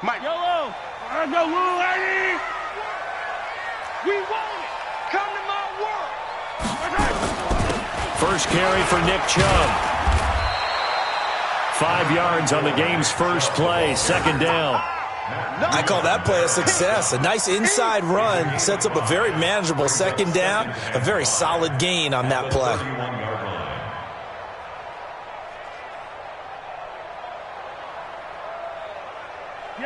Mike. Yellow. Let's go, little lady. We want it. Come to my world. First carry for Nick Chubb. 5 yards on the game's first play. Second down. I call that play a success. A nice inside run sets up a very manageable second down. A very solid gain on that play.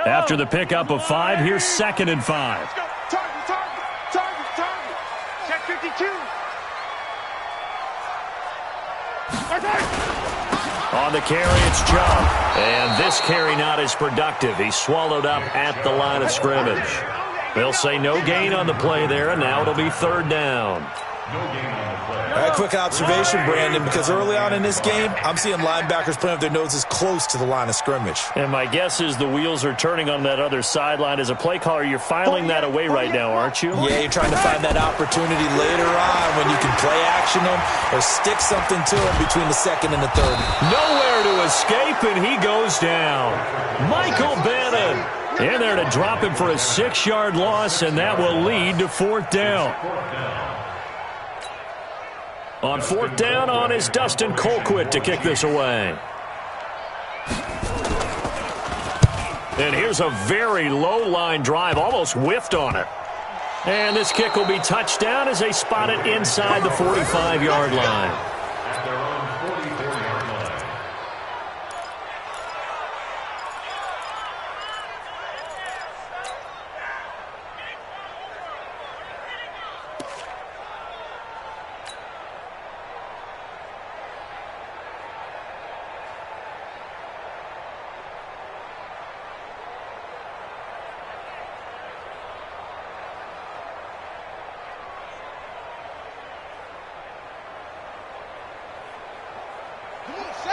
After the pickup of 5, here's 2nd and 5. Target. Check 52. On the carry, it's Chubb. And this carry not as productive. He's swallowed up at the line of scrimmage. They'll say no gain on the play there, and now it'll be 3rd down. All right, quick observation, Brandon, because early on in this game, I'm seeing linebackers playing with their noses close to the line of scrimmage. And my guess is the wheels are turning on that other sideline. As a play caller, you're filing that away right now, aren't you? Yeah, you're trying to find that opportunity later on when you can play action them or stick something to them between the 2nd and the 3rd. Nowhere to escape, and he goes down. Michael Bannon in there to drop him for a 6-yard loss, and that will lead to 4th down. On 4th down on is Dustin Colquitt to kick this away. And here's a very low line drive, almost whiffed on it. And this kick will be touchdown as they spot it inside the 45-yard line.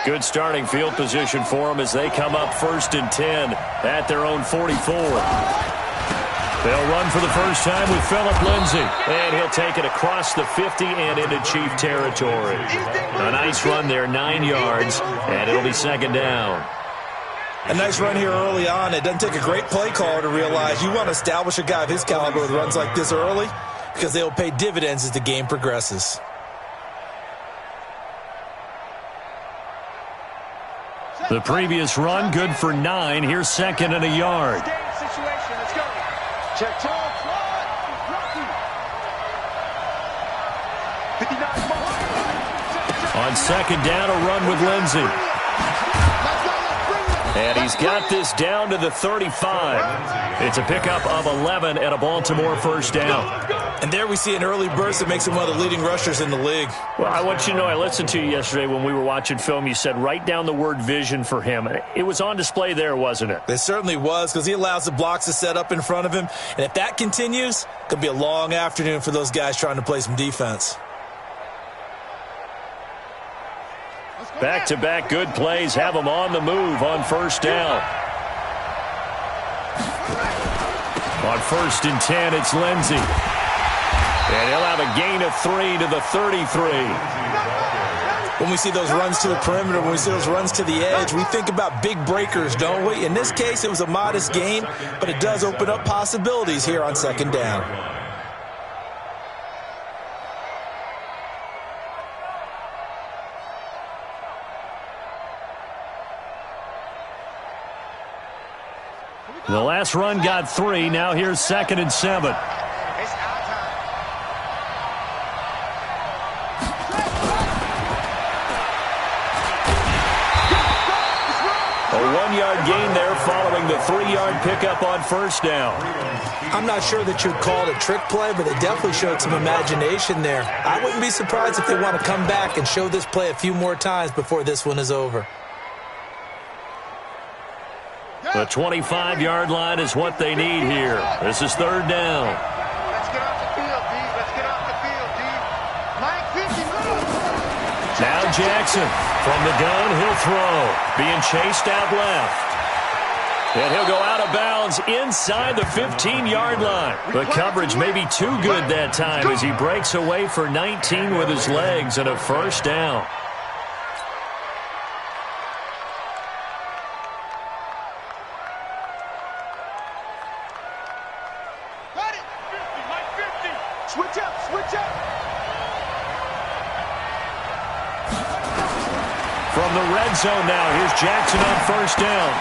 Good starting field position for them as they come up 1st and 10 at their own 44. They'll run for the first time with Phillip Lindsay. And he'll take it across the 50 and into Chief territory. A nice run there, 9 yards, and it'll be 2nd down. A nice run here early on. It doesn't take a great play caller to realize you want to establish a guy of his caliber with runs like this early because they'll pay dividends as the game progresses. The previous run, good for 9. Here's 2nd and a yard. On 2nd down, a run with Lindsay. And he's got this down to the 35. It's a pickup of 11 and a Baltimore first down. And there we see an early burst that makes him one of the leading rushers in the league. Well, I want you to know, I listened to you yesterday when we were watching film. You said write down the word vision for him. It was on display there, wasn't it? It certainly was, because he allows the blocks to set up in front of him. And if that continues, it could be a long afternoon for those guys trying to play some defense. Back-to-back good plays have him on the move on 1st down. On 1st and 10, it's Lindsay. And he'll have a gain of 3 to the 33. When we see those runs to the perimeter, when we see those runs to the edge, we think about big breakers, don't we? In this case, it was a modest gain, but it does open up possibilities here on 2nd down. The last run got 3. Now here's 2nd and 7. It's our time. A 1-yard gain there following the 3-yard pickup on 1st down. I'm not sure that you'd call it a trick play, but it definitely showed some imagination there. I wouldn't be surprised if they want to come back and show this play a few more times before this one is over. The 25-yard line is what they need here. This is 3rd down. Let's get off the field, D. Let's get off the field, D. Mike 50, move. Now Jackson from the gun, he'll throw. Being chased out left. And he'll go out of bounds inside the 15-yard line. The coverage may be too good that time as he breaks away for 19 with his legs and a 1st down. Switch up. From the red zone now, here's Jackson on first down.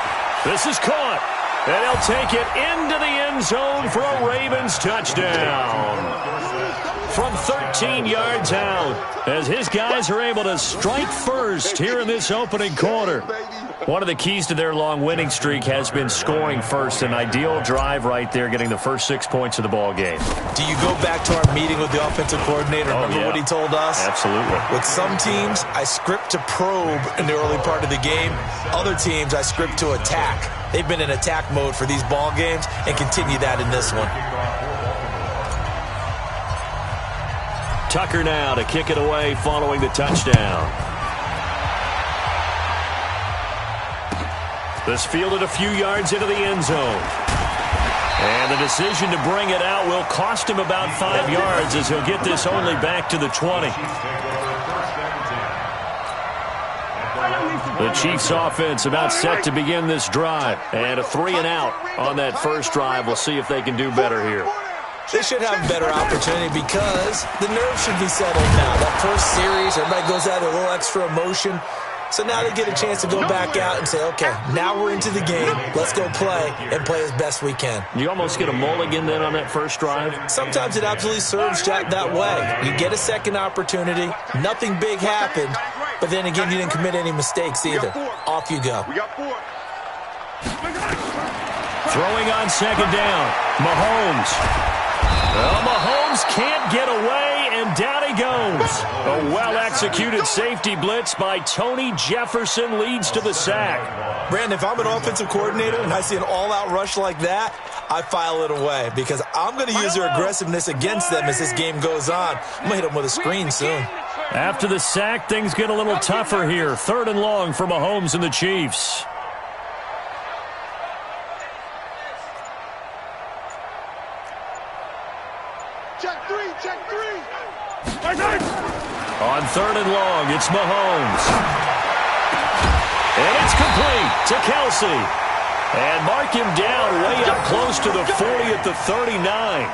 This is caught, and he'll take it into the end zone for a Ravens touchdown. From 13 yards out, as his guys are able to strike first here in this opening quarter. One of the keys to their long winning streak has been scoring first. An ideal drive right there, getting the first 6 points of the ball game. Do you go back to our meeting with the offensive coordinator? Remember what he told us? Absolutely. With some teams, I script to probe in the early part of the game. Other teams, I script to attack. They've been in attack mode for these ball games and continue that in this one. Tucker now to kick it away following the touchdown. This fielded a few yards into the end zone. And the decision to bring it out will cost him about 5 yards as he'll get this only back to the 20. The Chiefs offense about set to begin this drive. And a 3 and out on that first drive. We'll see if they can do better here. They should have a better opportunity because the nerves should be settled now. That first series, everybody goes out with a little extra emotion. So now they get a chance to go back out and say, okay, now we're into the game. Let's go play and play as best we can. You almost get a mulligan then on that first drive? Sometimes it absolutely serves that way. You get a second opportunity. Nothing big happened. But then again, you didn't commit any mistakes either. Off you go. Throwing on second down. Mahomes. Well, Mahomes can't get away, and down he goes. A well-executed safety blitz by Tony Jefferson leads to the sack. Brandon, if I'm an offensive coordinator and I see an all-out rush like that, I file it away because I'm going to use their aggressiveness against them as this game goes on. I'm going to hit them with a screen soon. After the sack, things get a little tougher here. 3rd and long for Mahomes and the Chiefs. Check three. On 3rd and long, it's Mahomes. And it's complete to Kelsey. And mark him down way up close to the 40 at the 39.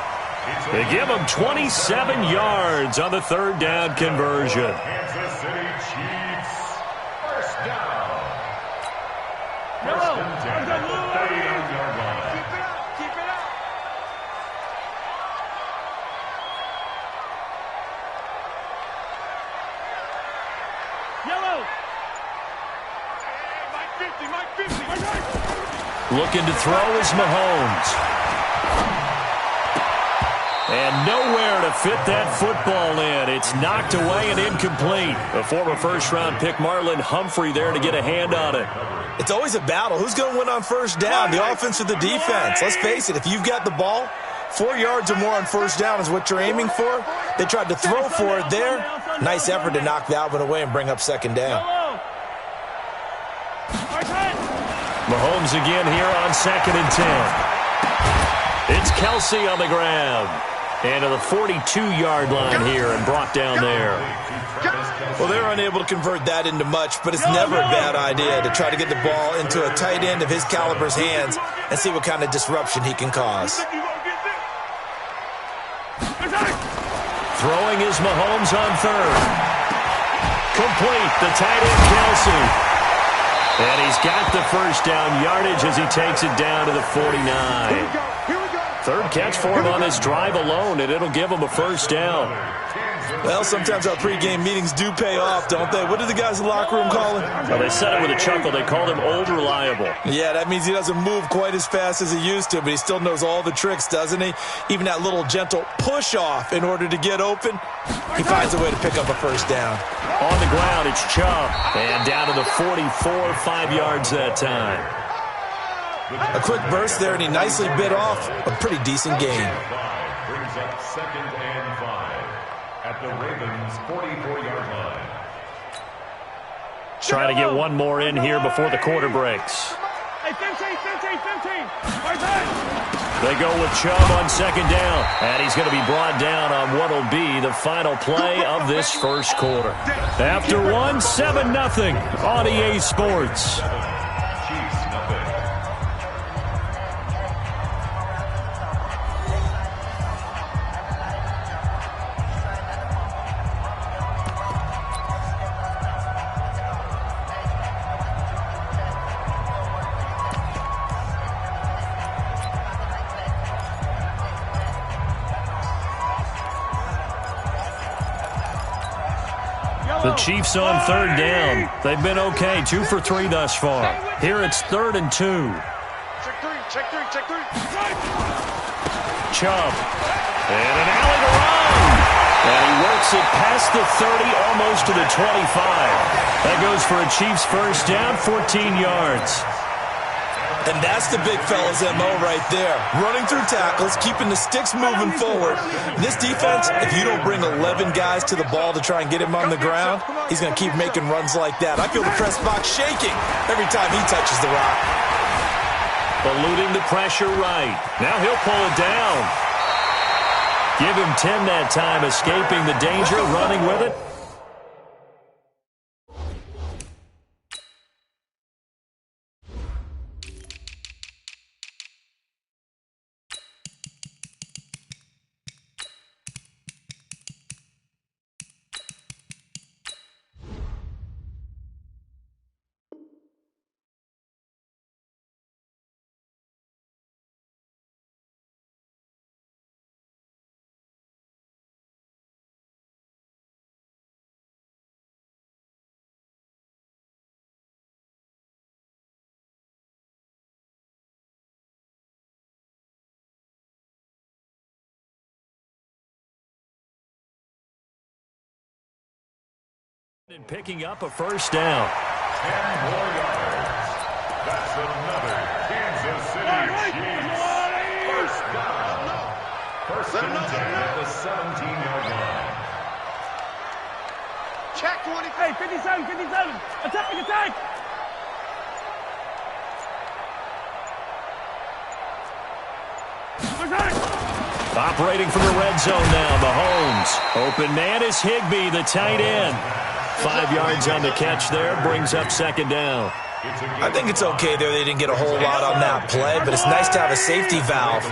They give him 27 yards on the 3rd down conversion. Kansas City Chiefs, first down. First and 10 at the 39-yard line. Keep it up. Yellow. Mike 50. Looking to throw is Mahomes. And nowhere to fit that football in. It's knocked away and incomplete. A former first-round pick, Marlon Humphrey, there to get a hand on it. It's always a battle. Who's going to win on first down, the offense or the defense? Let's face it, if you've got the ball, 4 yards or more on first down is what you're aiming for. They tried to throw for it there. Nice effort to knock that one away and bring up second down. Mahomes again here on 2nd and 10. It's Kelsey on the ground. And to the 42-yard line here and brought down there. Well, they're unable to convert that into much, but it's never a bad idea to try to get the ball into a tight end of his caliber's hands and see what kind of disruption he can cause. Throwing is Mahomes on 3rd. Complete, the tight end Kelsey. And he's got the first down yardage as he takes it down to the 49. 3rd catch for him on this drive alone, and it'll give him a first down. Well, sometimes our pregame meetings do pay off, don't they? What did the guys in the locker room call him? Well, they said it with a chuckle. They called him old reliable. Yeah, that means he doesn't move quite as fast as he used to, but he still knows all the tricks, doesn't he? Even that little gentle push-off in order to get open, he finds a way to pick up a first down. On the ground, it's Chubb. And down to the 44, 5 yards that time. A quick burst there, and he nicely bit off a pretty decent gain. Brings up 2nd and 5 at the Ravens' 44-yard line. Trying to get one more in here before the quarter breaks. Hey, 15. They go with Chubb on 2nd down. And he's going to be brought down on what will be the final play of this first quarter. After 7-0 on EA Sports. The Chiefs on third down. They've been okay, 2 for 3 thus far. Here it's 3rd and 2. Check three. Chubb. And an alley to run. And he works it past the 30, almost to the 25. That goes for a Chiefs first down, 14 yards. And that's the big fella's MO right there. Running through tackles, keeping the sticks moving forward. This defense, if you don't bring 11 guys to the ball to try and get him on the ground, he's going to keep making runs like that. I feel the press box shaking every time he touches the rock. Eluding the pressure right. Now he'll pull it down. Give him 10 that time, escaping the danger, running with it. And picking up a first down. 10 more yards. That's another Kansas City Chiefs first down. First and 10 at the 17-yard line. Check 20. Hey, 57. Attack. Operating from the red zone now, Mahomes. Open man is Higbee, the tight end. 5 yards on the catch there, brings up second down. I think it's okay there they didn't get a whole lot on that play, but it's nice to have a safety valve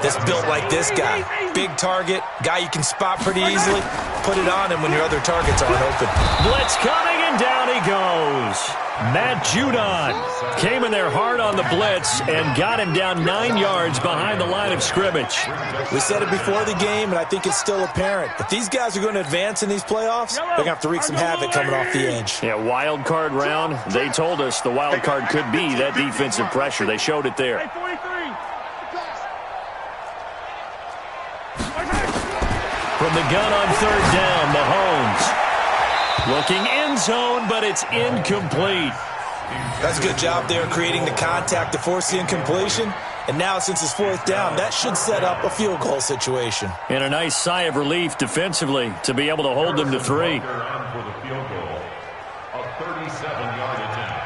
that's built like this guy. Big target, guy you can spot pretty easily. Put it on him when your other targets aren't open. Blitz coming, and down he goes. Matt Judon came in there hard on the blitz and got him down 9 yards behind the line of scrimmage. We said it before the game, and I think it's still apparent. If these guys are going to advance in these playoffs, they're going to have to wreak some havoc coming off the edge. Yeah, wild card round. They told us the wild card could be that defensive pressure. They showed it there. From the gun on third down, Mahomes. Looking end zone, but it's incomplete. That's a good job there creating the contact to force the incompletion. And now, since it's fourth down, that should set up a field goal situation. And a nice sigh of relief defensively to be able to hold them to 3. For the field goal, a 37-yard attempt.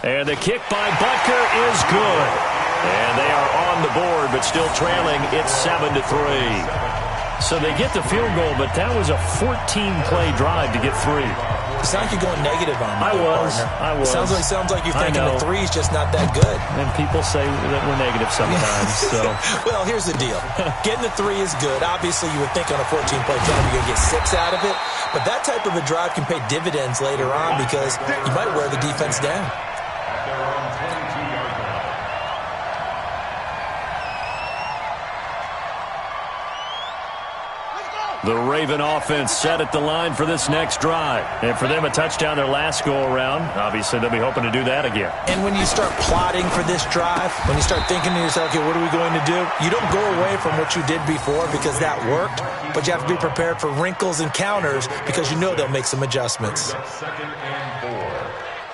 And the kick by Butker is good. And they are on the board, but still trailing. It's 7-3. So they get the field goal, but that was a 14-play drive to get 3. It sounds like you're going negative on me. I was. It sounds like you're thinking the 3 is just not that good. And people say that we're negative sometimes. So. Well, here's the deal. Getting the 3 is good. Obviously, you would think on a 14-play drive you're going to get 6 out of it. But that type of a drive can pay dividends later on because you might wear the defense down. The Raven offense set at the line for this next drive. And for them, a touchdown their last go-around. Obviously, they'll be hoping to do that again. And when you start plotting for this drive, when you start thinking to yourself, okay, what are we going to do? You don't go away from what you did before because that worked, but you have to be prepared for wrinkles and counters because you know they'll make some adjustments. 2nd and 4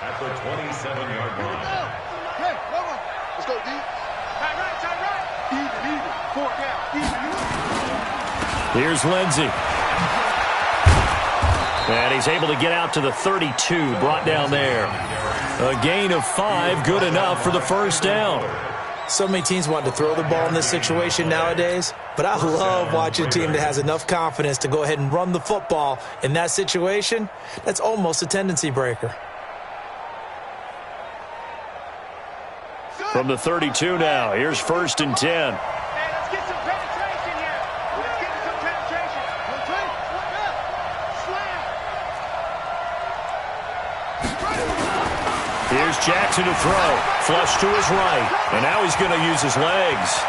at the 27-yard line. Hey, let's go, D. Tight right. Even. 4 down. Even. Here's Lindsey. And he's able to get out to the 32, brought down there. A gain of 5, good enough for the first down. So many teams want to throw the ball in this situation nowadays, but I love watching a team that has enough confidence to go ahead and run the football in that situation. That's almost a tendency breaker. From the 32 now, here's 1st and 10. Here's Jackson to throw. Flush to his right. And now he's going to use his legs.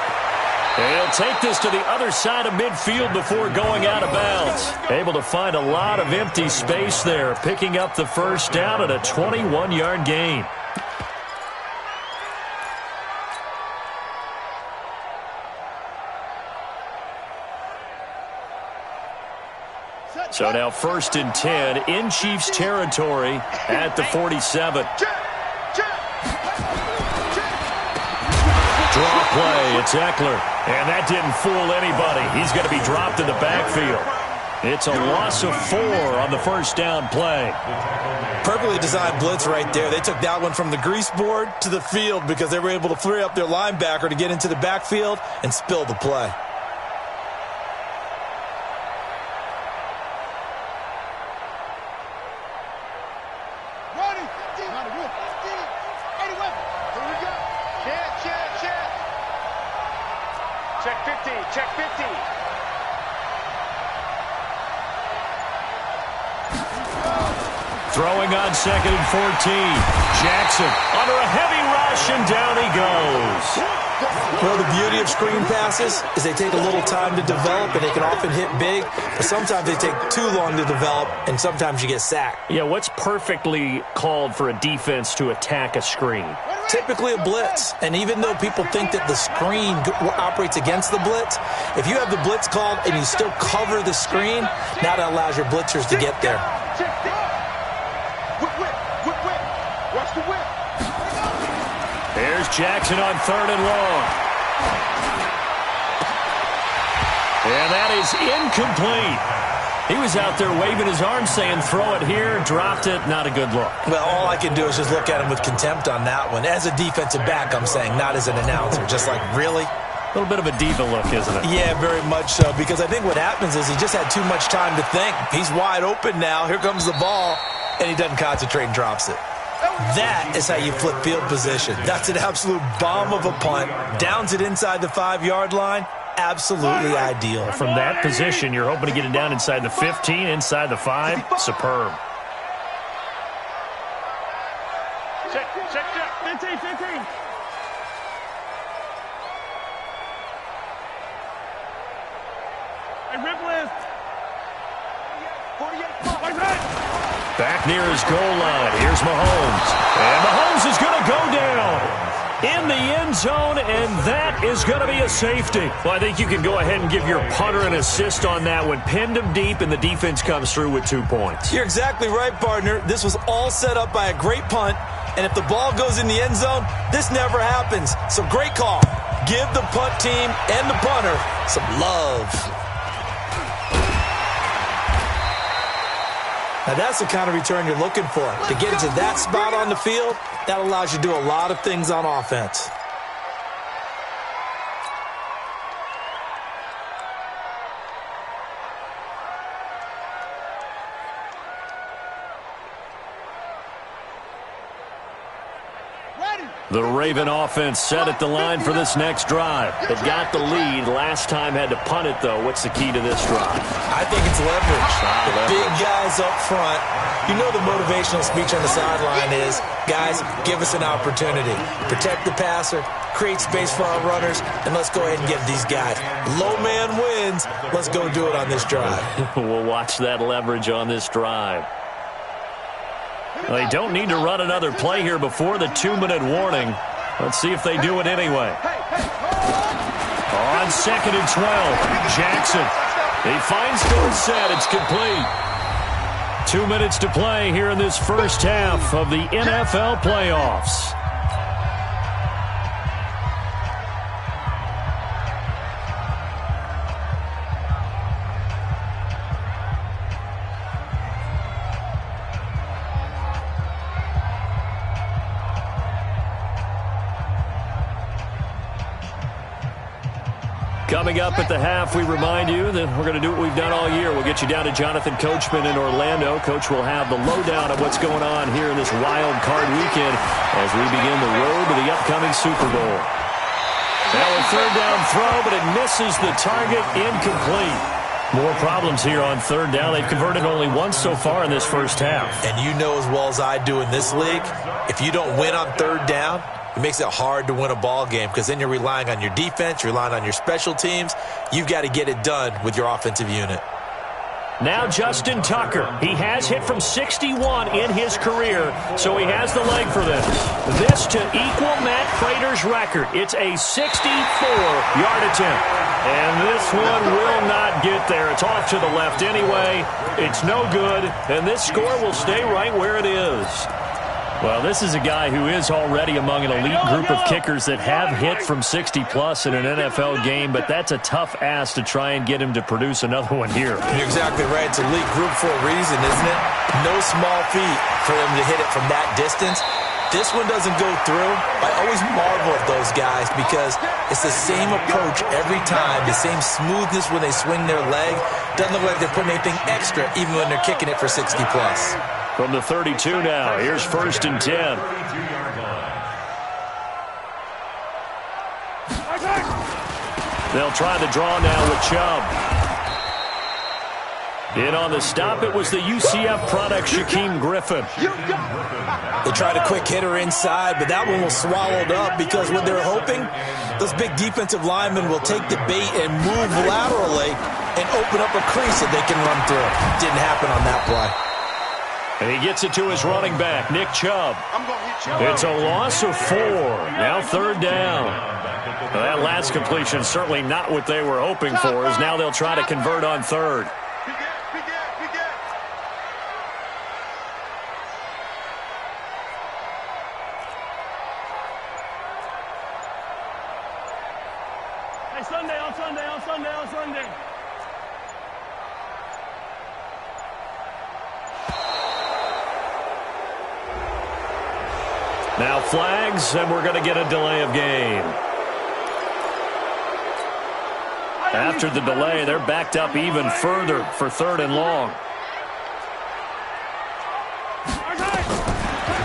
And he'll take this to the other side of midfield before going out of bounds. Able to find a lot of empty space there, picking up the first down at a 21-yard gain. So now 1st and 10 in Chiefs territory at the 47. Draw play, it's Eckler. And that didn't fool anybody. He's going to be dropped in the backfield. It's a loss of 4 on the first down play. Perfectly designed blitz right there. They took that one from the grease board to the field because they were able to free up their linebacker to get into the backfield and spill the play. Check 50. Throwing on 2nd and 14. Jackson under a heavy rush, and down he goes. Well, the beauty of screen passes is they take a little time to develop, and they can often hit big, but sometimes they take too long to develop, and sometimes you get sacked. Yeah, what's perfectly called for a defense to attack a screen? Typically a blitz, and even though people think that the screen operates against the blitz, if you have the blitz called and you still cover the screen, now that allows your blitzers to get there. Watch the whip. There's Jackson on 3rd and long. And that is incomplete. He was out there waving his arms saying, throw it here, dropped it, not a good look. Well, all I can do is just look at him with contempt on that one. As a defensive back, I'm saying, not as an announcer. Just like, really? A little bit of a diva look, isn't it? Yeah, very much so, because I think what happens is he just had too much time to think. He's wide open now. Here comes the ball, and he doesn't concentrate and drops it. That is how you flip field position. That's an absolute bomb of a punt. Downs it inside the 5-yard line. Absolutely ideal. From that position, you're hoping to get it down inside the 15, inside the 5. Superb. Check. 15. Hey, rip list. 48. Back near his goal line. Here's Mahomes. And Mahomes is going to go down in the end zone, and that is going to be a safety. Well, I think you can go ahead and give your punter an assist on that one. Pinned him deep, and the defense comes through with 2 points. You're exactly right, partner. This was all set up by a great punt, and if the ball goes in the end zone, this never happens. So great call. Give the punt team and the punter some love. Now, that's the kind of return you're looking for. To get into that spot on the field, that allows you to do a lot of things on offense. The Raven offense set at the line for this next drive. It got the lead. Last time had to punt it, though. What's the key to this drive? I think it's leverage. The leverage. Big guys up front. You know the motivational speech on the sideline is, guys, give us an opportunity. Protect the passer, create space for our runners, and let's go ahead and give these guys. Low man wins. Let's go do it on this drive. We'll watch that leverage on this drive. Well, they don't need to run another play here before the 2-minute warning. Let's see if they do it anyway. On 2nd and 12, Jackson. He finds Dorsett. It's complete. 2 minutes to play here in this first half of the NFL playoffs. Coming up at the half, we remind you that we're going to do what we've done all year. We'll get you down to Jonathan Coachman in Orlando. Coach will have the lowdown of what's going on here in this wild card weekend as we begin the road to the upcoming Super Bowl. Now a 3rd down throw, but it misses the target, incomplete. More problems here on third down. They've converted only once so far in this first half. And you know as well as I do in this league, if you don't win on third down, it makes it hard to win a ball game because then you're relying on your defense, you're relying on your special teams. You've got to get it done with your offensive unit. Now Justin Tucker. He has hit from 61 in his career, so he has the leg for this. This to equal Matt Prater's record. It's a 64-yard attempt. And this one will not get there. It's off to the left anyway. It's no good, and this score will stay right where it is. Well, this is a guy who is already among an elite group of kickers that have hit from 60-plus in an NFL game, but that's a tough ask to try and get him to produce another one here. You're exactly right. It's elite group for a reason, isn't it? No small feat for him to hit it from that distance. This one doesn't go through. I always marvel at those guys because it's the same approach every time, the same smoothness when they swing their leg. Doesn't look like they're putting anything extra even when they're kicking it for 60-plus. From the 32 now, here's 1st and 10. They'll try the draw now with Chubb. In on the stop, it was the UCF product, Shaquem Griffin. They tried a quick hitter inside, but that one was swallowed up because what they're hoping, those big defensive linemen will take the bait and move laterally and open up a crease that they can run through. Didn't happen on that play. And he gets it to his running back, Nick Chubb. It's a loss of 4. Now 3rd down. Now that last completion certainly not what they were hoping for, as now they'll try to convert on 3rd. Hey, Sunday. Now flags, and we're going to get a delay of game. After the delay, they're backed up even further for 3rd and long.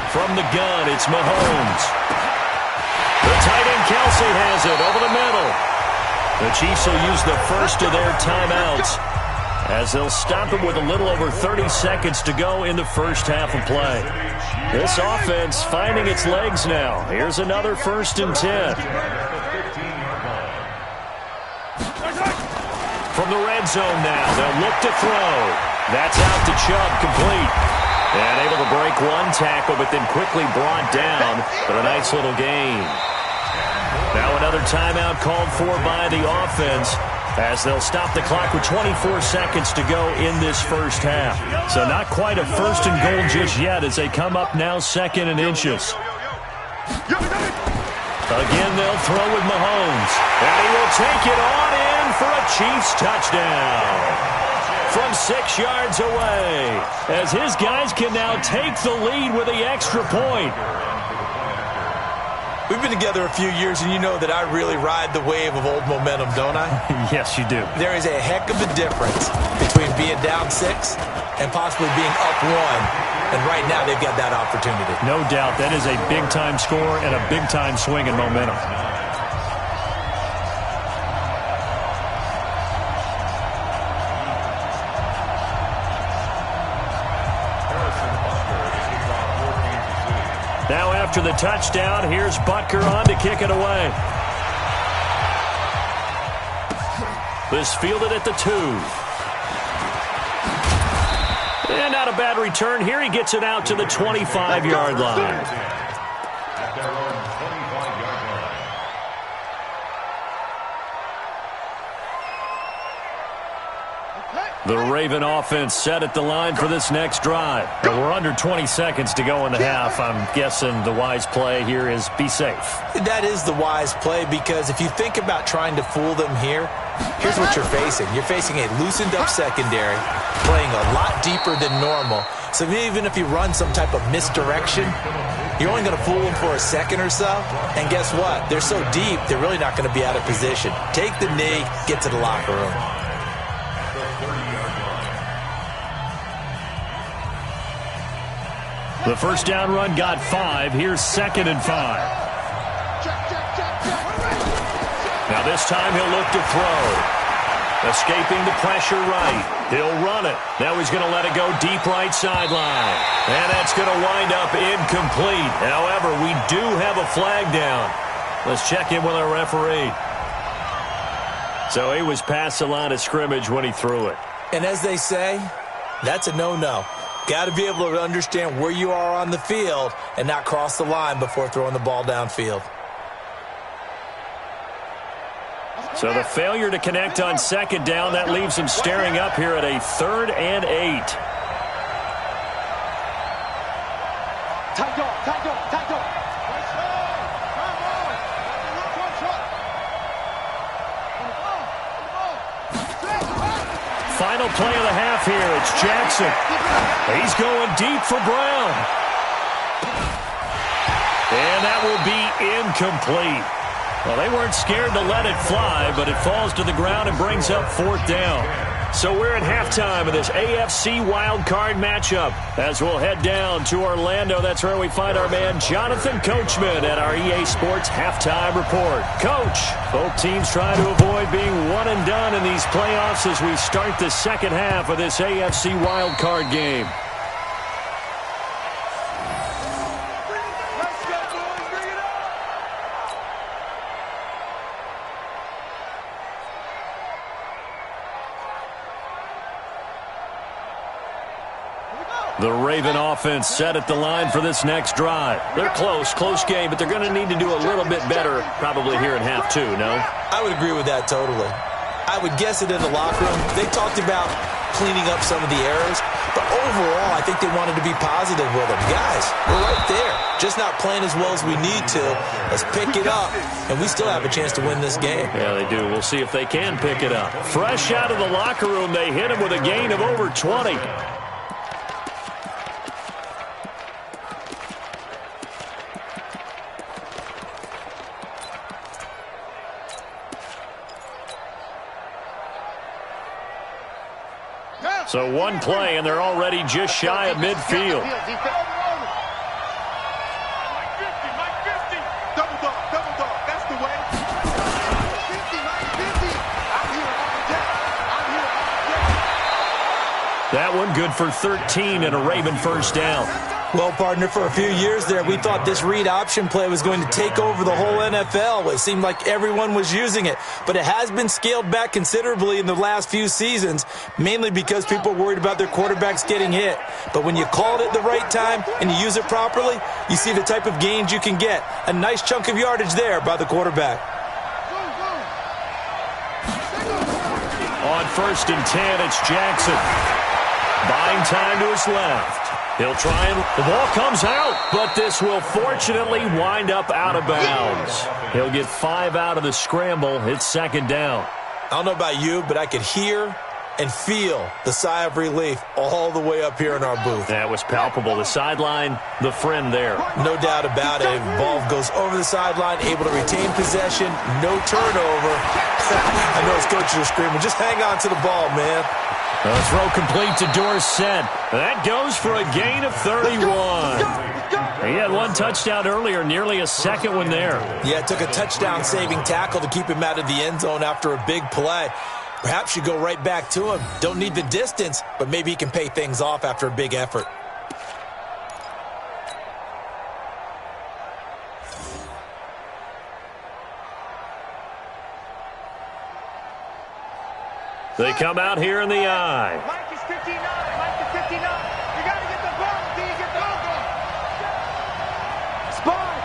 From the gun, it's Mahomes. The tight end Kelsey has it over the middle. The Chiefs will use the first of their timeouts as they'll stop it with a little over 30 seconds to go in the first half of play. This offense finding its legs now. Here's another 1st and 10. From the red zone now, they'll look to throw. That's out to Chubb, complete. And able to break one tackle, but then quickly brought down for a nice little gain. Now another timeout called for by the offense, as they'll stop the clock with 24 seconds to go in this first half. So not quite a 1st and goal just yet as they come up now 2nd and inches. Again, they'll throw with Mahomes. And he will take it on in for a Chiefs touchdown. From 6 yards away, as his guys can now take the lead with the extra point. We've been together a few years, and you know that I really ride the wave of old momentum, don't I? Yes, you do. There is a heck of a difference between being down 6 and possibly being up 1. And right now, they've got that opportunity. No doubt. That is a big-time score and a big-time swing in momentum. Now after the touchdown, here's Butker on to kick it away. This fielded at the 2. And not a bad return here. He gets it out to the 25-yard line. The Raven offense set at the line for this next drive. And we're under 20 seconds to go in the half. I'm guessing the wise play here is be safe. That is the wise play, because if you think about trying to fool them here, here's what you're facing. You're facing a loosened up secondary, playing a lot deeper than normal. So even if you run some type of misdirection, you're only going to fool them for a second or so. And guess what? They're so deep, they're really not going to be out of position. Take the knee, get to the locker room. The first down run got 5. Here's 2nd and 5. Now this time he'll look to throw. Escaping the pressure right. He'll run it. Now he's going to let it go deep right sideline. And that's going to wind up incomplete. However, we do have a flag down. Let's check in with our referee. So he was past the line of scrimmage when he threw it. And as they say, that's a no-no. Got to be able to understand where you are on the field and not cross the line before throwing the ball downfield. So the failure to connect on second down, that leaves him staring up here at a 3rd and 8. Final play of the half here. It's Jackson. He's going deep for Brown. And that will be incomplete. Well, they weren't scared to let it fly, but it falls to the ground and brings up 4th down. So we're at halftime of this AFC wildcard matchup. As we'll head down to Orlando, that's where we find our man Jonathan Coachman at our EA Sports Halftime Report. Coach, both teams trying to avoid being one and done in these playoffs as we start the second half of this AFC wildcard game. The Raven offense set at the line for this next drive. They're close game, but they're going to need to do a little bit better probably here in half 2, no? I would agree with that totally. I would guess it in the locker room. They talked about cleaning up some of the errors, but overall, I think they wanted to be positive with them. Guys, we're right there, just not playing as well as we need to. Let's pick it up, and we still have a chance to win this game. Yeah, they do. We'll see if they can pick it up. Fresh out of the locker room, they hit him with a gain of over 20. So one play, and they're already just shy of midfield. That one good for 13 and a Raven first down. Well, partner, for a few years there, we thought this read option play was going to take over the whole NFL. It seemed like everyone was using it, but it has been scaled back considerably in the last few seasons, mainly because people are worried about their quarterbacks getting hit. But when you call it at the right time and you use it properly, you see the type of gains you can get. A nice chunk of yardage there by the quarterback. On 1st and 10, it's Jackson. Buying time to his left. He'll try and the ball comes out, but this will fortunately wind up out of bounds. He'll get 5 out of the scramble. It's 2nd down. I don't know about you, but I could hear and feel the sigh of relief all the way up here in our booth. That was palpable. The sideline, the friend there. No doubt about it. Ball goes over the sideline, able to retain possession, no turnover. I know his coaches are screaming, just hang on to the ball, man. The throw complete to Dorsett. That goes for a gain of 31. He had one touchdown earlier, nearly a second one there. Yeah, it took a touchdown-saving tackle to keep him out of the end zone after a big play. Perhaps you go right back to him. Don't need the distance, but maybe he can pay things off after a big effort. They come out here in the eye. Mike is 59. Mike is 59. You got to get the ball. Do you get the ball? Spike.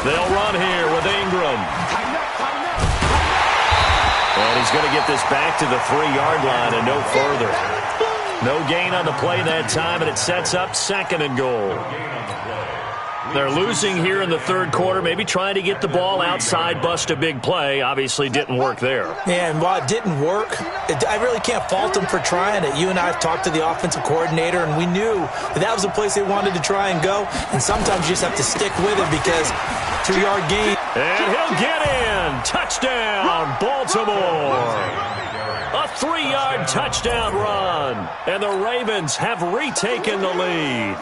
They'll run here with Ingram. And he's going to get this back to the 3-yard line and no further. No gain on the play that time, and it sets up 2nd and goal. They're losing here in the 3rd quarter, maybe trying to get the ball outside, bust a big play. Obviously didn't work there. Yeah, and while it didn't work, I really can't fault them for trying it. You and I have talked to the offensive coordinator, and we knew that was the place they wanted to try and go. And sometimes you just have to stick with it because 2-yard gain. And he'll get in. Touchdown, Baltimore. A 3-yard touchdown run. And the Ravens have retaken the lead.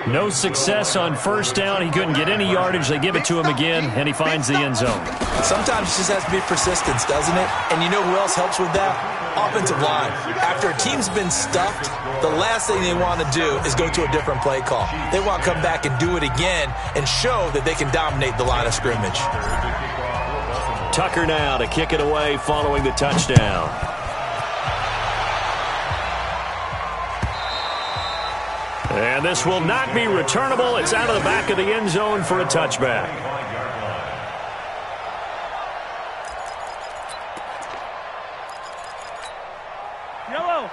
No success on first down. He couldn't get any yardage. They give it to him again, and he finds the end zone. Sometimes it just has to be persistence, doesn't it? And you know who else helps with that? Offensive line. After a team's been stuffed, the last thing they want to do is go to a different play call. They want to come back and do it again and show that they can dominate the line of scrimmage. Tucker now to kick it away following the touchdown. And this will not be returnable. It's out of the back of the end zone for a touchback.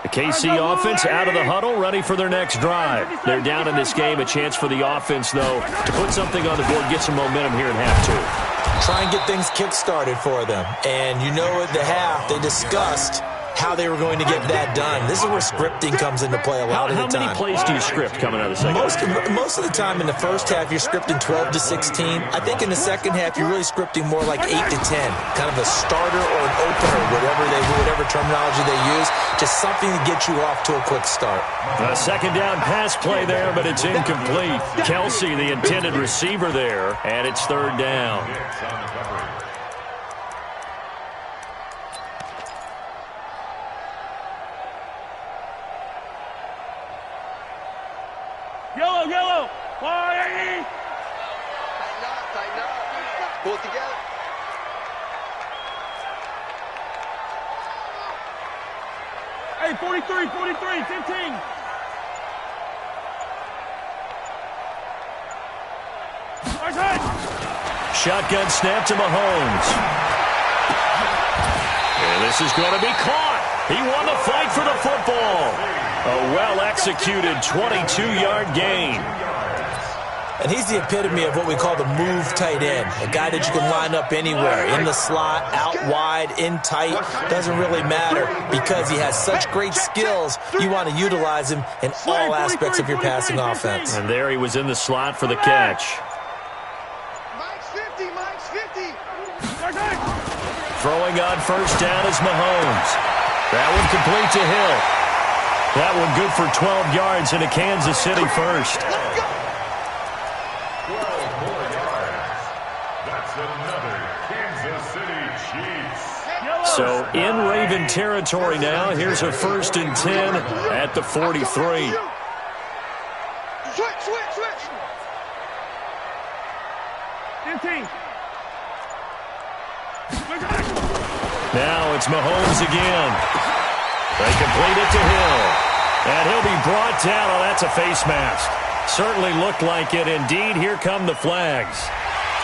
The KC offense out of the huddle, ready for their next drive. They're down in this game. A chance for the offense, though, to put something on the board, get some momentum here in half two. Try and get things kick-started for them. And you know at the half, they discussed how they were going to get that done. This is where scripting comes into play a lot of the time. How many plays do you script coming out of the second half? Most of the time in the first half, you're scripting 12 to 16. I think in the second half, you're really scripting more like 8 to 10. Kind of a starter or an opener, whatever terminology they use. Just something to get you off to a quick start. A second down pass play there, but it's incomplete. Kelsey, the intended receiver there, and it's third down. Yellow. 180. Tighten up. Pull it together. Hey, 43, 15. Shotgun snap to Mahomes. And this is going to be caught. He won the fight for the football. A well-executed 22-yard gain. And he's the epitome of what we call the move tight end. A guy that you can line up anywhere. In the slot, out wide, in tight. Doesn't really matter because he has such great skills. You want to utilize him in all aspects of your passing offense. And there he was in the slot for the catch. Mike's 50. Throwing on first down is Mahomes. That one complete to Hill. That one good for 12 yards into Kansas City first. So in Raven territory now. Here's a 1st and 10 at the 43. Switch. 15. Now it's Mahomes again. They complete it to Hill. And he'll be brought down. Oh, that's a face mask. Certainly looked like it. Indeed, here come the flags.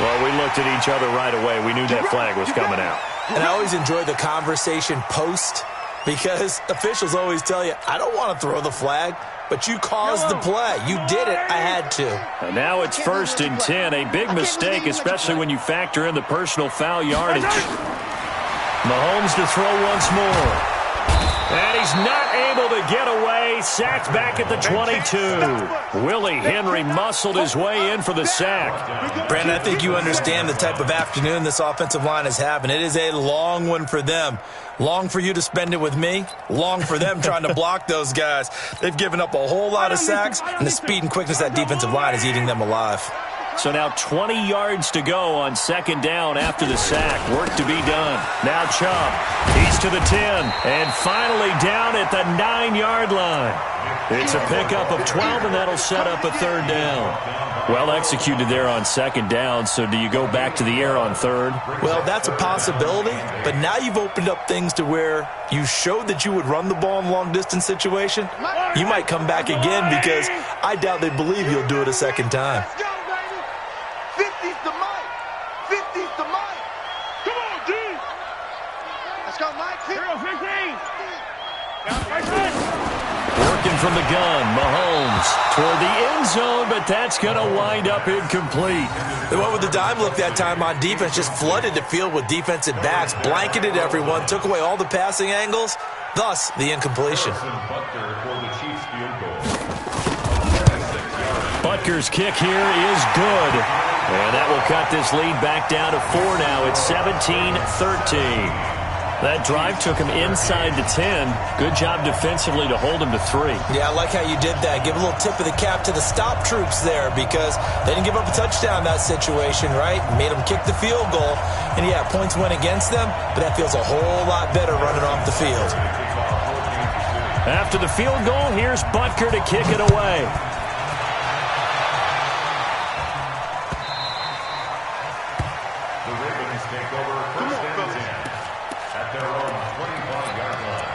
Well, we looked at each other right away. We knew that flag was coming out. And I always enjoy the conversation post because officials always tell you, I don't want to throw the flag, but you caused the play. You did it. I had to. And now it's 1st and 10. A big mistake, especially when you factor in the personal foul yardage. Mahomes to throw once more. And he's not able to get away. Sacked back at the 22. Willie Henry muscled his way in for the sack. Brandon, I think you understand the type of afternoon this offensive line is having. It is a long one for them. Long for you to spend it with me. Long for them trying to block those guys. They've given up a whole lot of sacks, and the speed and quickness of that defensive line is eating them alive. So now 20 yards to go on second down after the sack. Work to be done. Now Chubb. He's to the 10. And finally down at the 9-yard line. It's a pickup of 12, and that'll set up a third down. Well executed there on second down. So do you go back to the air on third? Well, that's a possibility. But now you've opened up things to where you showed that you would run the ball in a long-distance situation. You might come back again because I doubt they believe you'll do it a second time. 50's the Mike. 50's the Mike. Come on, D. Let's go, Mike. 15. Working from the gun, Mahomes toward the end zone, but that's going to wind up incomplete. They went with the dime look that time on defense, just flooded the field with defensive backs, blanketed everyone, took away all the passing angles, thus the incompletion. Butker's kick here is good. And that will cut this lead back down to 4 now. It's 17-13. That drive took him inside the 10. Good job defensively to hold him to 3. Yeah, I like how you did that. Give a little tip of the cap to the stop troops there because they didn't give up a touchdown in that situation, right? Made them kick the field goal. And, yeah, points went against them, but that feels a whole lot better running off the field. After the field goal, here's Butker to kick it away. The Ravens take over first and 10 at their own 25-yard line.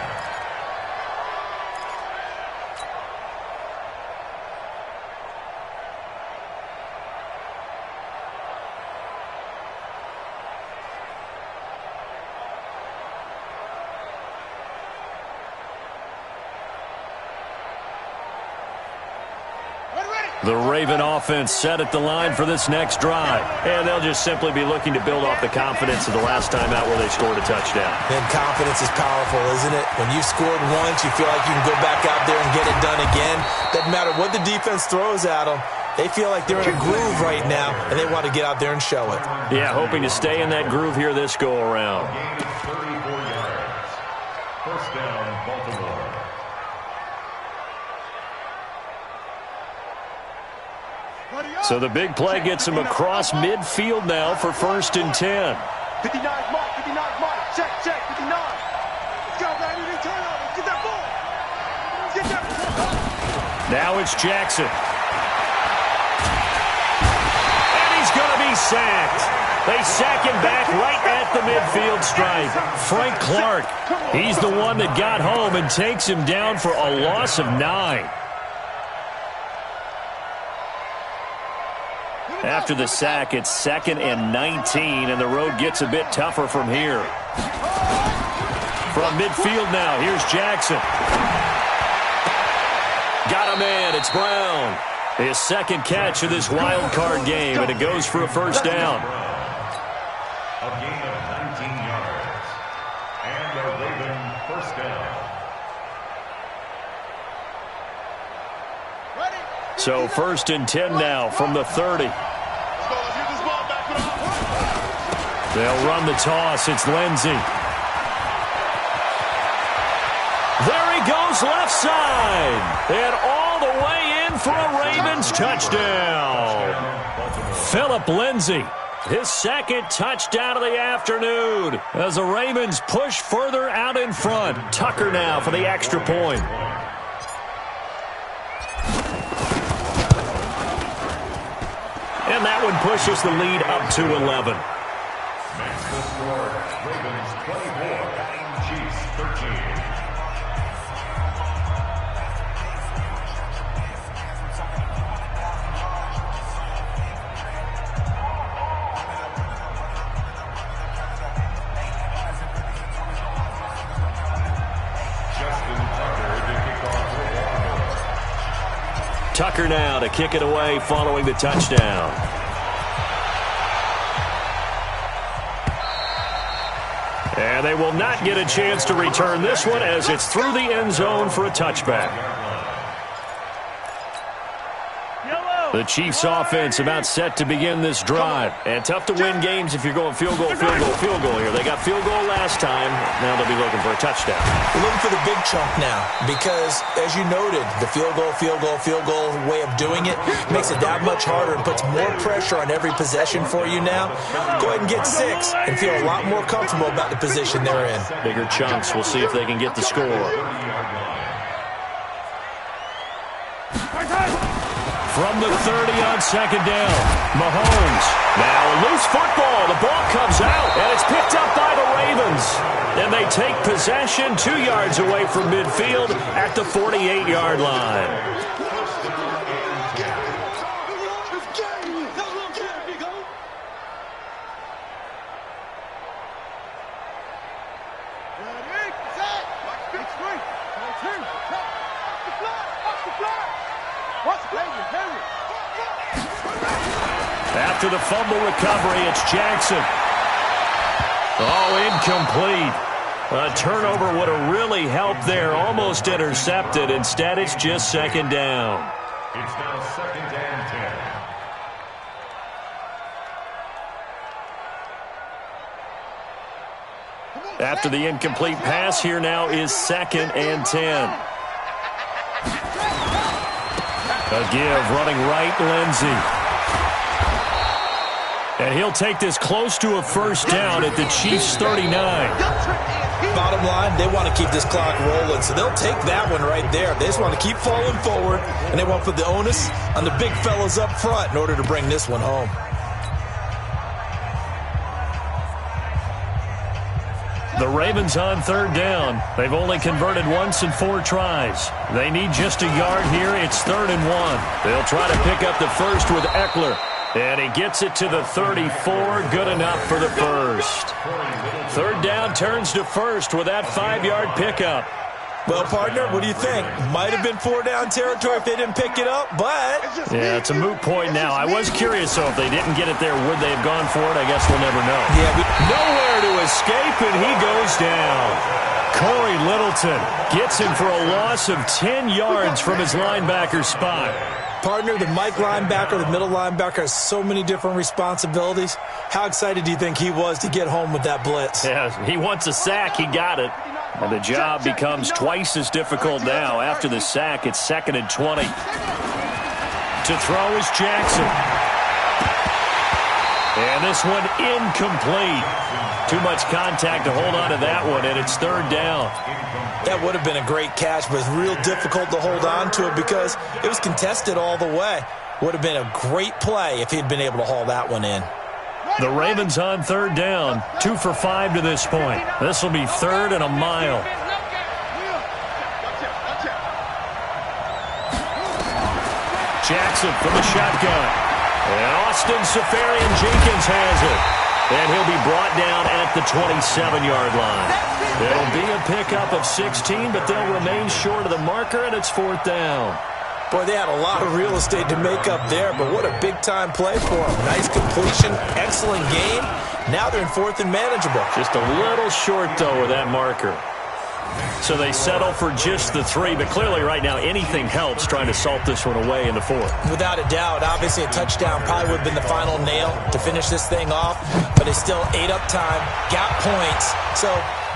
The Raven offense set at the line for this next drive. And they'll just simply be looking to build off the confidence of the last time out where they scored a touchdown. And confidence is powerful, isn't it? When you've scored once, you feel like you can go back out there and get it done again. Doesn't matter what the defense throws at them. They feel like they're in a groove right now, and they want to get out there and show it. Yeah, hoping to stay in that groove here this go-around. Gain 34 yards. First down, Baltimore. So the big play gets him across midfield now for first and 10. 59 mark, 59 mark. Check, 59. Let's go, baby. New turnover. Get that ball. Get that ball. Now it's Jackson. And he's going to be sacked. They sack him back right at the midfield stripe. Frank Clark, he's the one that got home and takes him down for a loss of 9. After the sack, it's 2nd and 19, and the road gets a bit tougher from here. From midfield now, here's Jackson. Got a man, it's Brown. His second catch of this wild card game, and it goes for a first down. A gain of 19 yards. And a Raven first down. So first and 10 now from the 30. They'll run the toss. It's Lindsey. There he goes left side. And all the way in for a Ravens touchdown. Phillip Lindsay, his second touchdown of the afternoon as the Ravens push further out in front. Tucker now for the extra point. And that one pushes the lead up to 11. Makes the score Ravens 24, Chiefs 13. Tucker now to kick it away following the touchdown. And they will not get a chance to return this one as it's through the end zone for a touchback. The Chiefs offense about set to begin this drive. And tough to win games if you're going field goal here. They got field goal last time. Now they'll be looking for a touchdown. We're looking for the big chunk now because, as you noted, the field goal way of doing it makes it that much harder and puts more pressure on every possession for you now. Go ahead and get 6 and feel a lot more comfortable about the position they're in. Bigger chunks. We'll see if they can get the score. From the 30 on second down, Mahomes. Now a loose football. The ball comes out, and it's picked up by the Ravens. And they take possession 2 yards away from midfield at the 48-yard line. After the fumble recovery, it's Jackson. Oh, incomplete. A turnover would have really helped there. Almost intercepted. Instead, it's just second down. It's now 2nd and 10. After the incomplete pass, here now is 2nd and 10. A give running right, Lindsey. And he'll take this close to a first down at the Chiefs' 39. Bottom line, they want to keep this clock rolling, so they'll take that one right there. They just want to keep falling forward, and they want to put the onus on the big fellas up front in order to bring this one home. The Ravens on 3rd down. They've only converted once in 4 tries. They need just a yard here. It's 3rd and 1. They'll try to pick up the first with Eckler. And he gets it to the 34. Good enough for the first. 3rd down turns to first with that 5-yard pickup. Well, partner, what do you think? Might have been 4-down territory if they didn't pick it up, but... Yeah, it's a moot point now. I was curious, though, if they didn't get it there, would they have gone for it? I guess we'll never know. Yeah, nowhere to escape, and he goes down. Corey Littleton gets him for a loss of 10 yards from his linebacker spot. Partner, the Mike linebacker, the middle linebacker has so many different responsibilities. How excited do you think he was to get home with that blitz? Yeah, he wants a sack. He got it. And the job becomes twice as difficult now. After the sack, it's 2nd and 20. To throw is Jackson. And this one incomplete. Too much contact to hold on to that one, and it's 3rd down. That would have been a great catch, but it's real difficult to hold on to it because it was contested all the way. Would have been a great play if he'd been able to haul that one in. The Ravens on 3rd down, 2 for 5 to this point. This will be 3rd and a mile. Jackson from the shotgun. And Austin Seferian-Jenkins has it. And he'll be brought down at the 27-yard line. It'll be a pickup of 16, but they'll remain short of the marker, and it's 4th down. Boy, they had a lot of real estate to make up there, but what a big-time play for them. Nice completion, excellent game. Now they're in 4th and manageable. Just a little short, though, with that marker. So they settle for just the 3, but clearly right now anything helps trying to salt this one away in the 4th. Without a doubt, obviously a touchdown probably would have been the final nail to finish this thing off, but they still ate up time, got points. So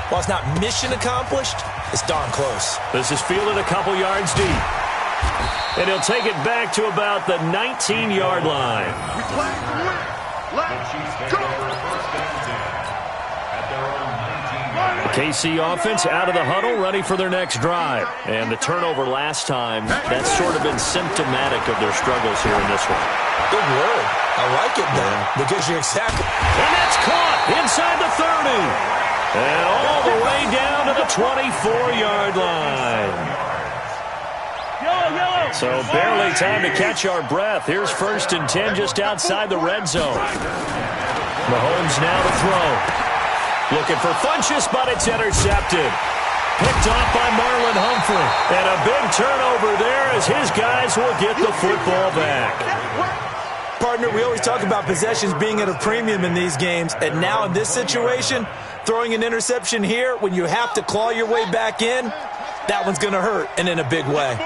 while it's not mission accomplished, it's darn close. This is fielded a couple yards deep. And he'll take it back to about the 19-yard line. KC offense out of the huddle, ready for their next drive. And the turnover last time, that's sort of been symptomatic of their struggles here in this one. Good word. I like it, though, because you're exactly... And that's caught inside the 30. And all the way down to the 24-yard line. So barely time to catch our breath. Here's 1st and 10 just outside the red zone. Mahomes now to throw. Looking for Funchess, but it's intercepted. Picked off by Marlon Humphrey. And a big turnover there as his guys will get the football back. Partner, we always talk about possessions being at a premium in these games. And now in this situation, throwing an interception here when you have to claw your way back in, that one's going to hurt, and in a big way.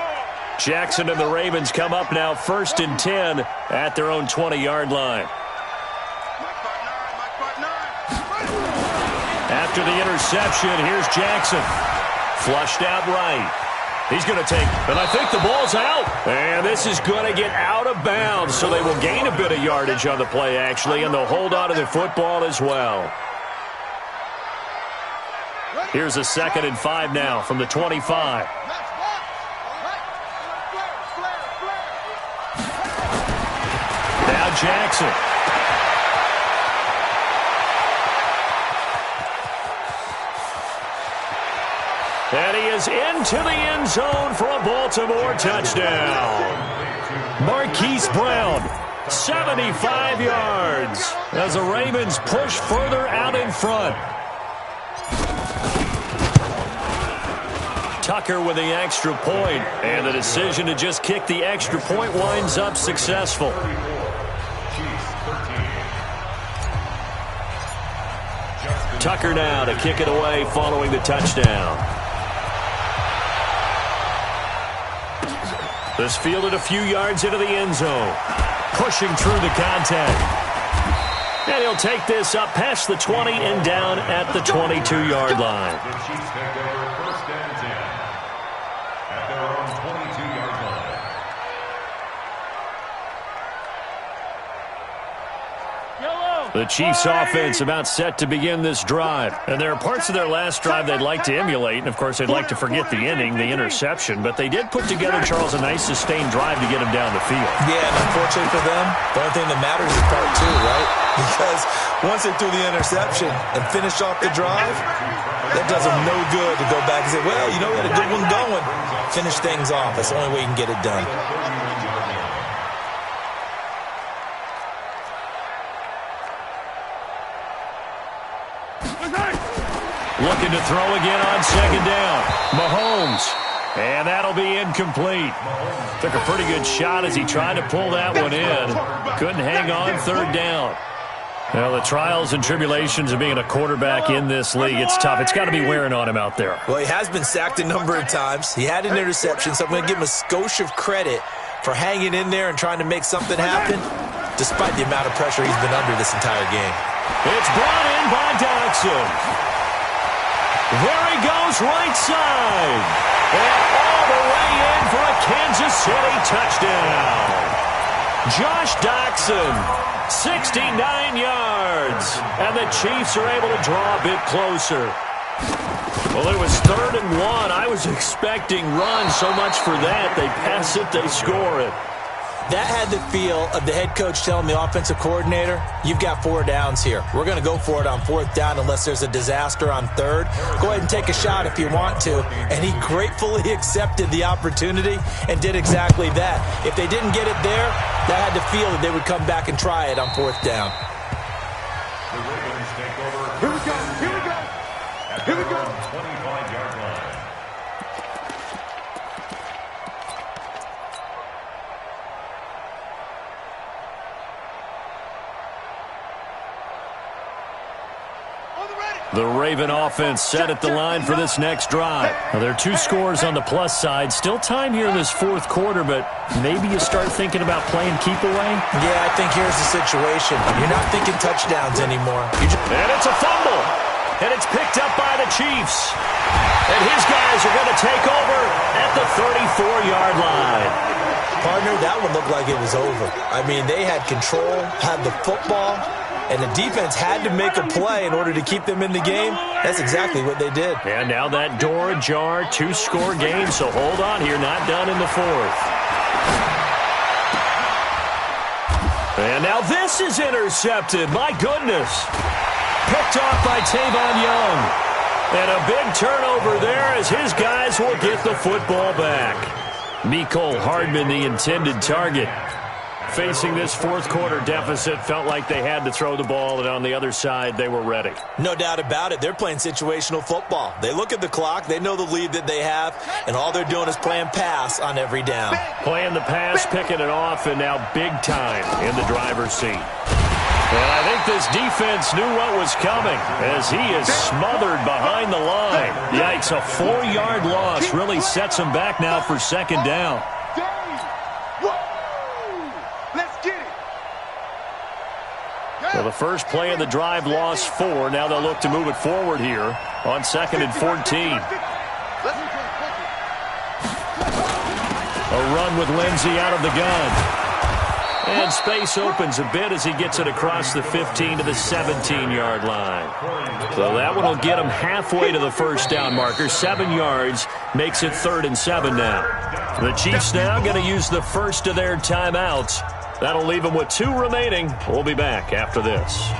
Jackson and the Ravens come up now 1st and 10 at their own 20-yard line. After the interception, here's Jackson. Flushed out right. He's going to take, and I think the ball's out. And this is going to get out of bounds, so they will gain a bit of yardage on the play, actually, and they'll hold on to the football as well. Here's a 2nd and 5 now from the 25. Now Jackson. And he is into the end zone for a Baltimore touchdown. Marquise Brown, 75 yards, as the Ravens push further out in front. Tucker with the extra point, and the decision to just kick the extra point winds up successful. Tucker now to kick it away following the touchdown. This fielded a few yards into the end zone. Pushing through the contact. And he'll take this up past the 20 and down at the 22-yard line. The Chiefs take over 1st and 10 at their own 22-yard line. The Chiefs offense about set to begin this drive. And there are parts of their last drive they'd like to emulate. And, of course, they'd like to forget the ending, the interception. But they did put together, Charles, a nice sustained drive to get him down the field. Yeah, and unfortunately for them, the only thing that matters is part 2, right? Because once they threw the interception and finished off the drive, that does them no good to go back and say, well, you know, we had a good one going. Finish things off. That's the only way you can get it done. Looking to throw again on 2nd down. Mahomes. And that'll be incomplete. Took a pretty good shot as he tried to pull that one in. Couldn't hang on 3rd down. Well, the trials and tribulations of being a quarterback in this league, it's tough. It's got to be wearing on him out there. Well, he has been sacked a number of times. He had an interception, so I'm going to give him a skosh of credit for hanging in there and trying to make something happen, despite the amount of pressure he's been under this entire game. It's brought in by Dodson. There he goes, right side. And all the way in for a Kansas City touchdown. Josh Doctson, 69 yards. And the Chiefs are able to draw a bit closer. Well, it was 3rd and 1. I was expecting run, so much for that. They pass it, they score it. That had the feel of the head coach telling the offensive coordinator, you've got 4 downs here. We're going to go for it on 4th down unless there's a disaster on 3rd. Go ahead and take a shot if you want to. And he gratefully accepted the opportunity and did exactly that. If they didn't get it there, that had the feel that they would come back and try it on 4th down. The Ravens take over. Here we go. Here we go. Here we go. 25-yard line. The Raven offense set at the line for this next drive. Well, there are 2 scores on the plus side. Still time here in this 4th quarter, but maybe you start thinking about playing keep away? Yeah, I think here's the situation. You're not thinking touchdowns anymore. And it's a fumble. And it's picked up by the Chiefs. And his guys are going to take over at the 34-yard line. Partner, that one looked like it was over. I mean, they had control, had the football, and the defense had to make a play in order to keep them in the game. That's exactly what they did. And now that door ajar, 2-score game, so hold on here, not done in the 4th. And now this is intercepted. My goodness. Picked off by Tavon Young. And a big turnover there as his guys will get the football back. Mecole Hardman, the intended target. Facing this 4th quarter deficit, felt like they had to throw the ball, and on the other side, they were ready. No doubt about it. They're playing situational football. They look at the clock, they know the lead that they have, and all they're doing is playing pass on every down. Playing the pass, picking it off, and now big time in the driver's seat. And I think this defense knew what was coming as he is smothered behind the line. Yikes, a 4-yard loss really sets him back now for 2nd down. Well, the first play of the drive lost 4. Now they'll look to move it forward here on 2nd and 14. A run with Lindsey out of the gun. And space opens a bit as he gets it across the 15 to the 17-yard line. So that one will get him halfway to the 1st down marker. 7 yards makes it 3rd and 7 now. The Chiefs now going to use the first of their timeouts. That'll leave them with 2 remaining. We'll be back after this.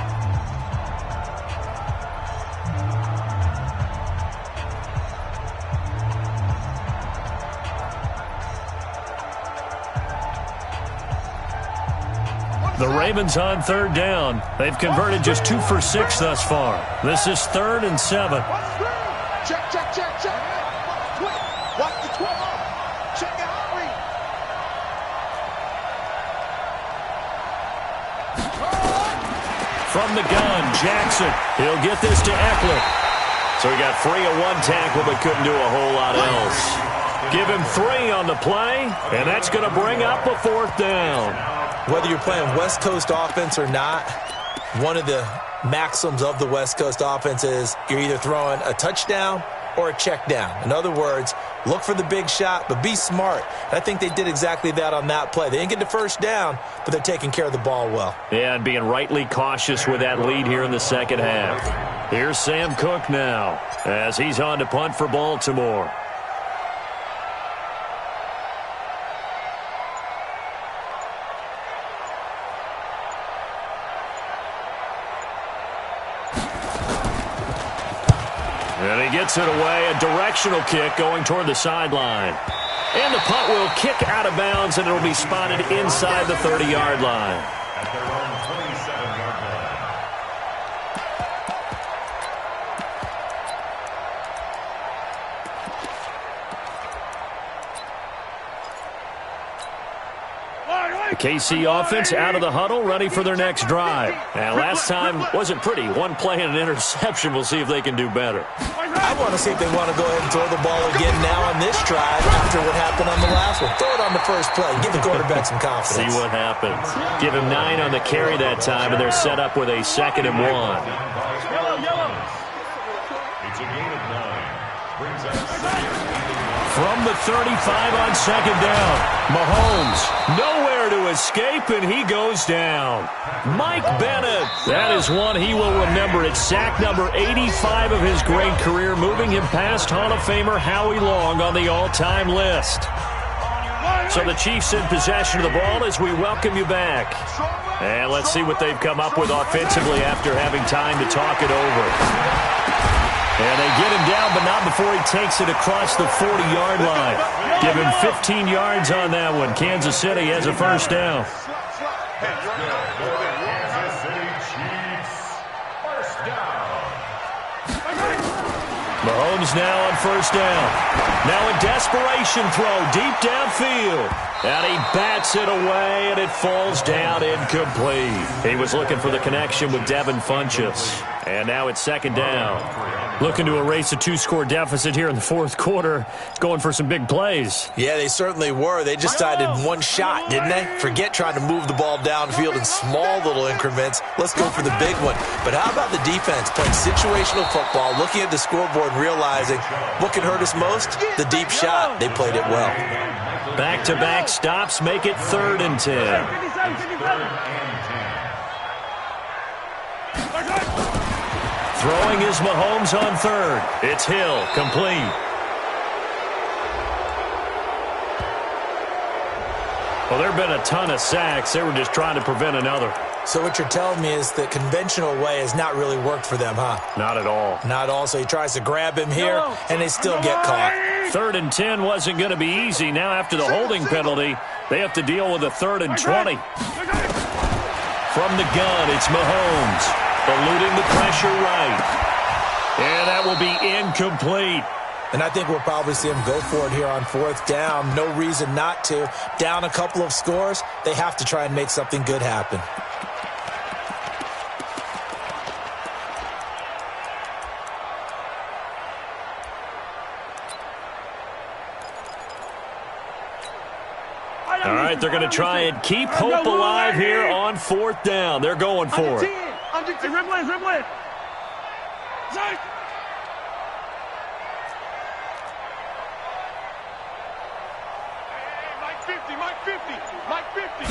The Ravens on 3rd down. They've converted just 2 for 6 thus far. This is 3rd and 7. Check, check, check, check. Watch the 12. Check it out, read. From the gun, Jackson. He'll get this to Eckler. So he got free of 1 tackle but couldn't do a whole lot else. Give him 3 on the play, and that's going to bring up a 4th down. Whether you're playing West Coast offense or not, One of the maxims of the West Coast offense is you're either throwing a touchdown or a check down. In other words, look for the big shot, but be smart. And I think they did exactly that on that play. They didn't get the first down, but they're taking care of the ball well. Yeah, and being rightly cautious with that lead here in the second half. Here's Sam Cook now as he's on to punt for Baltimore. And he gets it away, a directional kick going toward the sideline. And the punt will kick out of bounds, and it will be spotted inside the 30-yard line. At their own 27-yard line. The KC offense out of the huddle, ready for their next drive. And last time wasn't pretty. One play and an interception. We'll see if they can do better. I want to see if they want to go ahead and throw the ball again now on this drive after what happened on the last one. Throw it on the first play. Give the quarterback some confidence. See what happens. Give him 9 on the carry that time, and they're set up with a 2nd and 1. It's a gain of 9. Brings us From the 35 on 2nd down, Mahomes nowhere to escape, and he goes down. Mike Bennett, that is one he will remember. It's sack number 85 of his great career, moving him past Hall of Famer Howie Long on the all-time list. So the Chiefs in possession of the ball as we welcome you back. And let's see what they've come up with offensively after having time to talk it over. And they get him down, but not before he takes it across the 40-yard line. Give him 15 yards on that one. Kansas City has a first down. Kansas City Chiefs. First down. Mahomes now on first down. Now a desperation throw deep downfield. And he bats it away, and it falls down incomplete. He was looking for the connection with Devin Funchess. And now it's 2nd down. Looking to erase a 2-score deficit here in the 4th quarter. Going for some big plays. Yeah, they certainly were. They just decided one shot, didn't they? Forget trying to move the ball downfield in small little increments. Let's go for the big one. But how about the defense playing situational football, looking at the scoreboard and realizing what can hurt us most? The deep shot. They played it well. Back-to-back stops make it 3rd and 10. Throwing is Mahomes on 3rd. It's Hill, complete. Well, there have been a ton of sacks. They were just trying to prevent another. So what you're telling me is the conventional way has not really worked for them, huh? Not at all. Not all. So he tries to grab him here, and they still get caught. 3rd and 10 wasn't going to be easy. Now after the holding penalty, they have to deal with a 3rd and 20. From the gun, it's Mahomes. Eluding the pressure right. And that will be incomplete. And I think we'll probably see him go for it here on 4th down. No reason not to. Down a couple of scores, they have to try and make something good happen. All right, they're going to try and keep hope alive here on 4th down. They're going for it. Dribbling. Mike 50.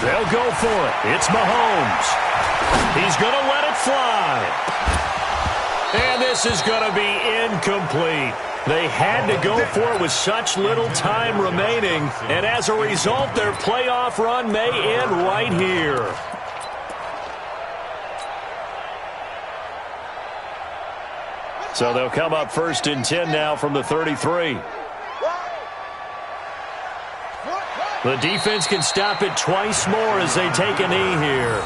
They'll go for it. It's Mahomes. He's going to let it fly. And this is going to be incomplete. They had to go for it with such little time remaining. And as a result, their playoff run may end right here. So they'll come up 1st and 10 now from the 33. The defense can stop it twice more as they take a knee here.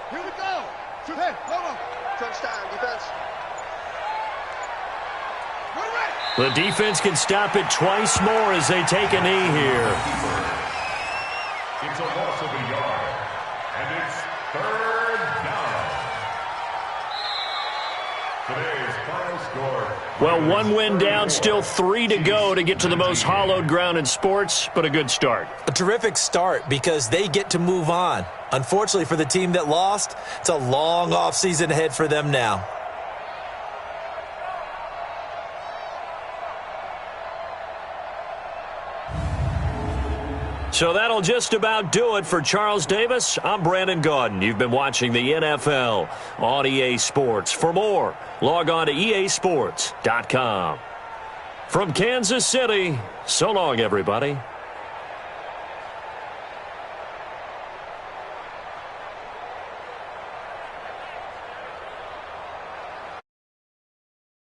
Here we go. Hey, hold on. Touchdown, defense. The defense can stop it twice more as they take a knee here. It's a loss of a yard. And it's third down. Today's final score. Well, one win down, still 3 to go to get to the most hallowed ground in sports, but a good start. A terrific start because they get to move on. Unfortunately for the team that lost, it's a long offseason ahead for them now. So that'll just about do it for Charles Davis. I'm Brandon Gaudin. You've been watching the NFL on EA Sports. For more, log on to easports.com. From Kansas City, so long, everybody.